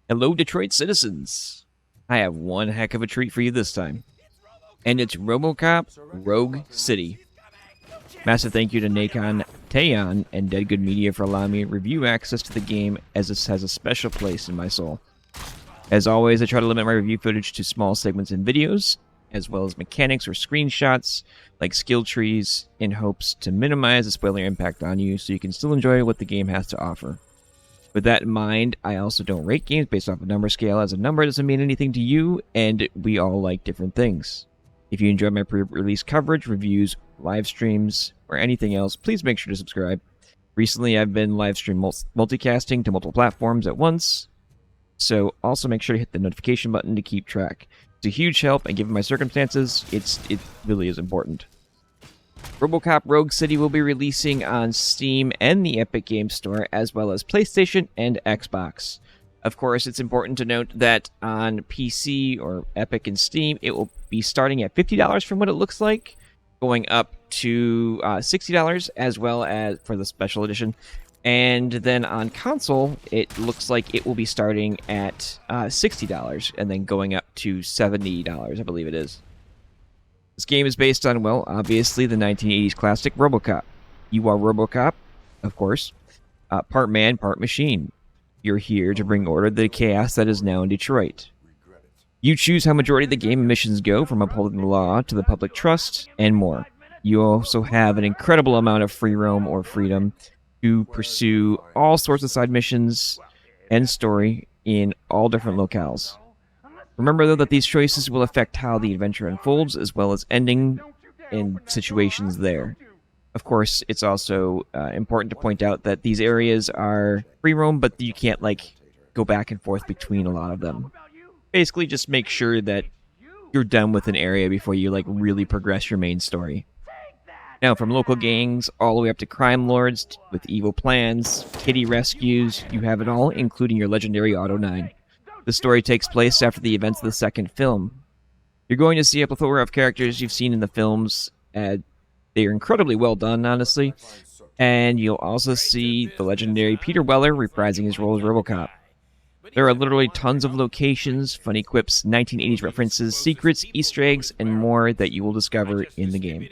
Hello, Detroit citizens. I have one heck of a treat for you this time. And it's Robocop Rogue City. Massive thank you to Nacon, Teyon, and DeadGoodMedia for allowing me review access to the game, as this has a special place in my soul. As always, I try to limit my review footage to small segments in videos, as well as mechanics or screenshots, like skill trees, in hopes to minimize the spoiler impact on you so you can still enjoy what the game has to offer. With that in mind, I also don't rate games based off a number scale, as a number doesn't mean anything to you, and we all like different things. If you enjoy my pre-release coverage, reviews, live streams, or anything else, please make sure to subscribe. Recently, I've been live stream multicasting to multiple platforms at once, so also make sure to hit the notification button to keep track. It's a huge help, and given my circumstances, it really is important. Robocop Rogue City will be releasing on Steam and the Epic Games Store, as well as PlayStation and Xbox. Of course, it's important to note that on PC or Epic and Steam, it will be starting at $50 from what it looks like, going up to $60 as well as for the special edition. And then on console, it looks like it will be starting at $60 and then going up to $70, I believe it is. This game is based on, well, obviously the 1980s classic Robocop. You are Robocop, of course, part man, part machine. You're here to bring order to the chaos that is now in Detroit. You choose how majority of the game missions go, from upholding the law to the public trust, and more. You also have an incredible amount of free roam or freedom to pursue all sorts of side missions and story in all different locales. Remember, though, that these choices will affect how the adventure unfolds, as well as ending in situations there. Of course, it's also important to point out that these areas are free roam, but you can't, go back and forth between a lot of them. Basically, just make sure that you're done with an area before you, really progress your main story. Now, from local gangs all the way up to crime lords with evil plans, kitty rescues, you have it all, including your legendary Auto 9. The story takes place after the events of the second film. You're going to see a plethora of characters you've seen in the films. They're incredibly well done, honestly. And you'll also see the legendary Peter Weller reprising his role as Robocop. There are literally tons of locations, funny quips, 1980s references, secrets, Easter eggs, and more that you will discover in the game.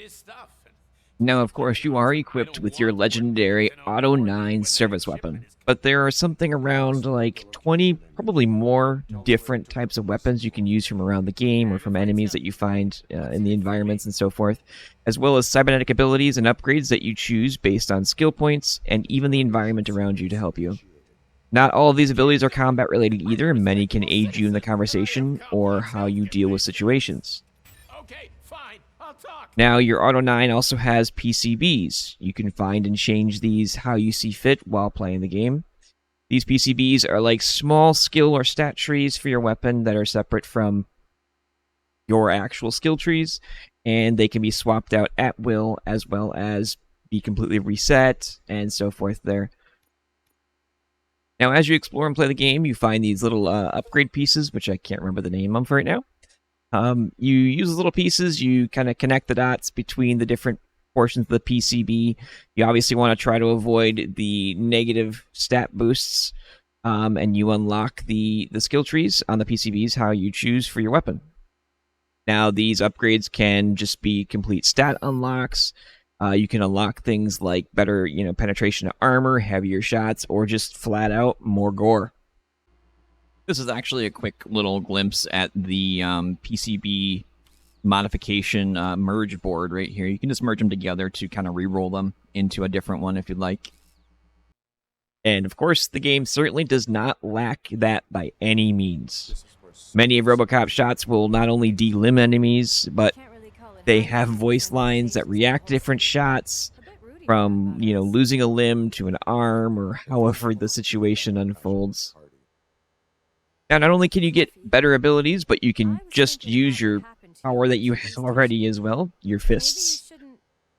Now, of course, you are equipped with your legendary Auto 9 service weapon, but there are something around 20, probably more different types of weapons you can use from around the game or from enemies that you find in the environments and so forth, as well as cybernetic abilities and upgrades that you choose based on skill points and even the environment around you to help you. Not all of these abilities are combat related either, and many can aid you in the conversation or how you deal with situations. Now, your Auto 9 also has PCBs. You can find and change these how you see fit while playing the game. These PCBs are like small skill or stat trees for your weapon that are separate from your actual skill trees, and they can be swapped out at will, as well as be completely reset and so forth there. Now, as you explore and play the game, you find these little upgrade pieces, which I can't remember the name of right now. You use little pieces, you kind of connect the dots between the different portions of the PCB. You obviously want to try to avoid the negative stat boosts, and you unlock the skill trees on the PCBs how you choose for your weapon. Now, these upgrades can just be complete stat unlocks. You can unlock things like better, penetration of armor, heavier shots, or just flat out more gore. This is actually a quick little glimpse at the PCB modification merge board right here. You can just merge them together to kind of re-roll them into a different one if you'd like. And of course, the game certainly does not lack that by any means. Many of Robocop's shots will not only delimb enemies, but they have voice lines that react to different shots, from, losing a limb to an arm, or however the situation unfolds. Now, not only can you get better abilities, but you can just use your power that you have already as well, your fists.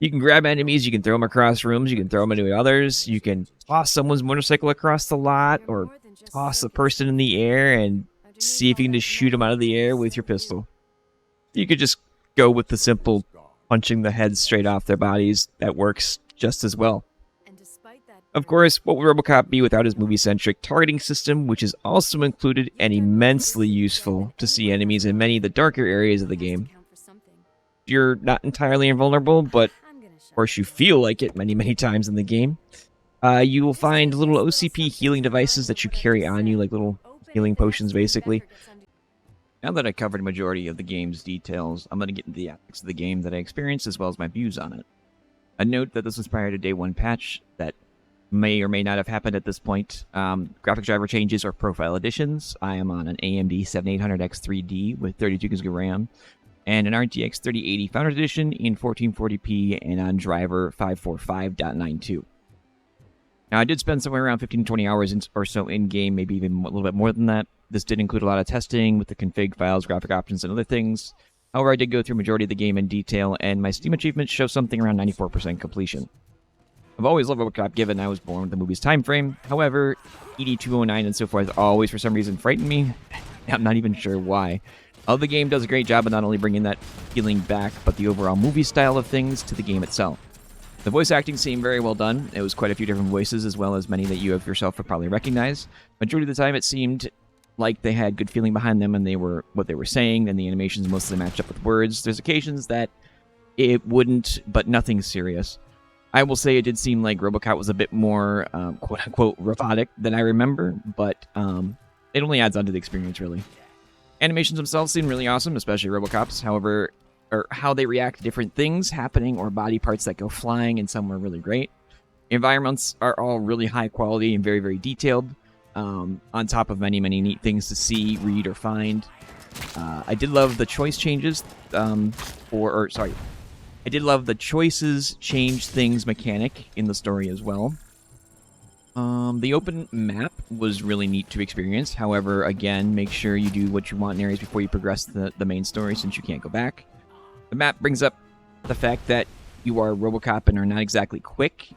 You can grab enemies, you can throw them across rooms, you can throw them into others, you can toss someone's motorcycle across the lot, or toss a person in the air and see if you can just shoot them out of the air with your pistol. You could just go with the simple punching the heads straight off their bodies. That works just as well. Of course, what would Robocop be without his movie-centric targeting system, which is also included and immensely useful to see enemies in many of the darker areas of the game. You're not entirely invulnerable, but of course you feel like it many times in the game. You will find little OCP healing devices that you carry on you, like little healing potions, basically. Now that I covered a majority of the game's details, I'm going to get into the aspects of the game that I experienced as well as my views on it. A note that this was prior to Day 1 patch that may or may not have happened at this point. Graphic driver changes or profile additions. I am on an AMD 7800X 3D with 32 GB of RAM and an RTX 3080 Founders Edition in 1440p and on driver 545.92. Now, I did spend somewhere around 15 to 20 hours or so in-game, maybe even a little bit more than that. This did include a lot of testing with the config files, graphic options, and other things. However, I did go through a majority of the game in detail, and my Steam achievements show something around 94% completion. I've always loved Robocop, given I was born with the movie's time frame. However, ED209 and so forth always, for some reason, frightened me. I'm not even sure why. The game does a great job of not only bringing that feeling back, but the overall movie style of things to the game itself. The voice acting seemed very well done. It was quite a few different voices, as well as many that you yourself would probably recognize. Majority of the time, it seemed like they had good feeling behind them and they were what they were saying, and the animations mostly matched up with words. There's occasions that it wouldn't, but nothing serious. I will say it did seem like Robocop was a bit more, quote-unquote, robotic than I remember, but it only adds on to the experience, really. Animations themselves seem really awesome, especially Robocop's. However, or how they react to different things happening or body parts that go flying, and some were really great. Environments are all really high quality and very detailed, on top of many neat things to see, read, or find. I did love the choice changes, I did love the choices change things mechanic in the story as well. The open map was really neat to experience. However, again, make sure you do what you want in areas before you progress the main story, since you can't go back. The map brings up the fact that you are Robocop and are not exactly quick,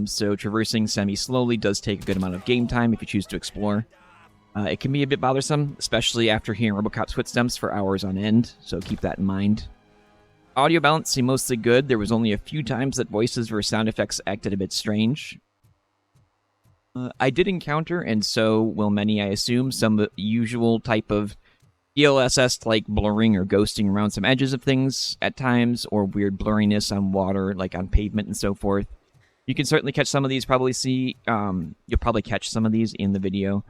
so traversing semi-slowly does take a good amount of game time if you choose to explore. It can be a bit bothersome, especially after hearing Robocop's footsteps for hours on end, so keep that in mind. Audio balance seemed mostly good. There was only a few times that voices or sound effects acted a bit strange. I did encounter, and so will many, I assume, some usual type of DLSS-like blurring or ghosting around some edges of things at times, or weird blurriness on water, like on pavement and so forth. You can certainly catch some of these, you'll probably catch some of these in the video.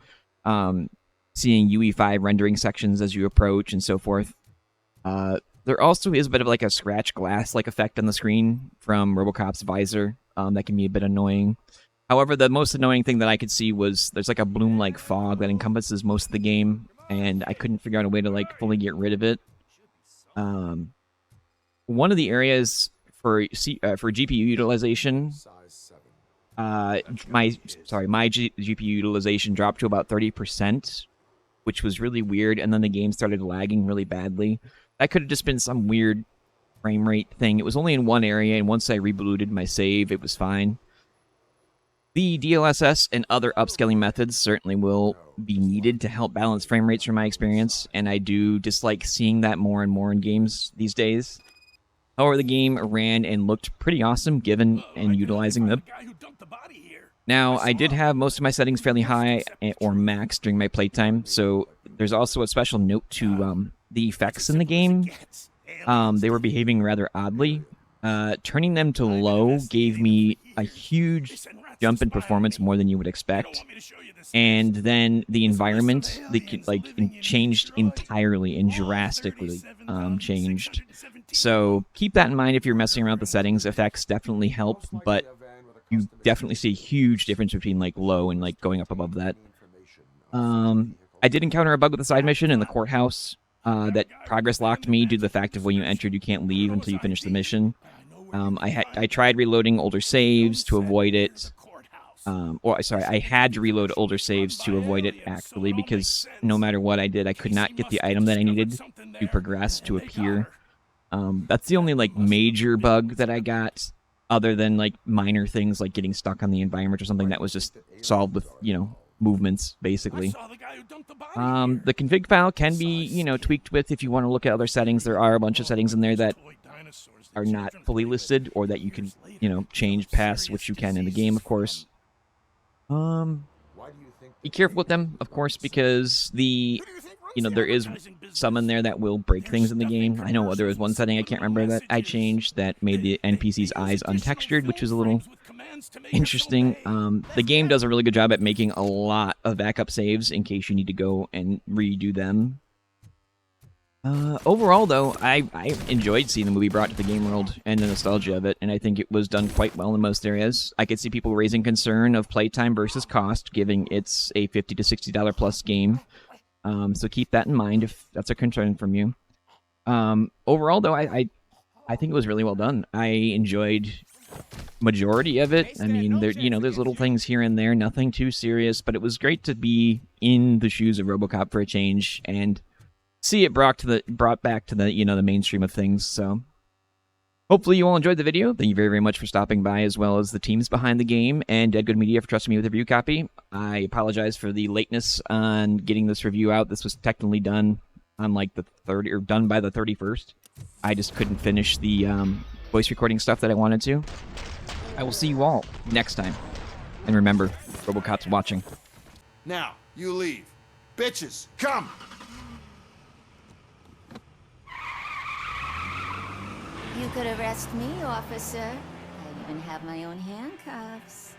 Seeing UE5 rendering sections as you approach and so forth. There also is a bit of like a scratch glass-like effect on the screen from Robocop's visor that can be a bit annoying. However, the most annoying thing that I could see was there's like a bloom-like fog that encompasses most of the game, and I couldn't figure out a way to like fully get rid of it. One of the areas for GPU utilization, my GPU utilization dropped to about 30%, which was really weird, and then the game started lagging really badly. That could have just been some weird frame rate thing. It was only in one area, and once I rebooted my save, it was fine. The DLSS and other upscaling methods certainly will be needed to help balance frame rates from my experience, and I do dislike seeing that more and more in games these days. However, the game ran and looked pretty awesome given and utilizing them. Now, I did have most of my settings fairly high or max during my playtime, so there's also a special note to the effects in the game. They were behaving rather oddly. Turning them to low gave me a huge jump in performance, more than you would expect. And then the environment changed entirely and drastically changed. So keep that in mind if you're messing around with the settings. Effects definitely help, but you definitely see a huge difference between like low and like going up above that. I did encounter a bug with the side mission in the courthouse that progress locked me due to the fact of when you entered you can't leave until you finish the mission. I tried reloading older saves to avoid it. I had to reload older saves to avoid it, actually, because no matter what I did, I could not get the item that I needed to progress to appear. That's the only, like, major bug that I got, other than, like, minor things like getting stuck on the environment or something that was just solved with, movements, basically. The config file can be, tweaked with if you want to look at other settings. There are a bunch of settings in there that are not fully listed, or that you can, change past, which you can in the game, of course. Be careful with them, of course, because there is some in there that will break things in the game. I know there was one setting I can't remember that I changed that made the NPC's eyes untextured, which was a little interesting. The game does a really good job at making a lot of backup saves in case you need to go and redo them. Overall, though, I enjoyed seeing the movie brought to the game world and the nostalgia of it, and I think it was done quite well in most areas. I could see people raising concern of playtime versus cost, given it's a $50 to $60 plus game. So keep that in mind if that's a concern from you. Overall, though, I think it was really well done. I enjoyed majority of it. I mean, there's little things here and there, nothing too serious, but it was great to be in the shoes of Robocop for a change and see it brought back to the the mainstream of things. So hopefully you all enjoyed the video. Thank you very, very much for stopping by, as well as the teams behind the game and DeadGoodMedia for trusting me with a review copy. I apologize for the lateness on getting this review out. This was technically done on like the 30th, or done by the 31st. I just couldn't finish the voice recording stuff that I wanted to. I will see you all next time. And remember, Robocop's watching. Now, you leave. Bitches, come! You could arrest me, officer. I even have my own handcuffs.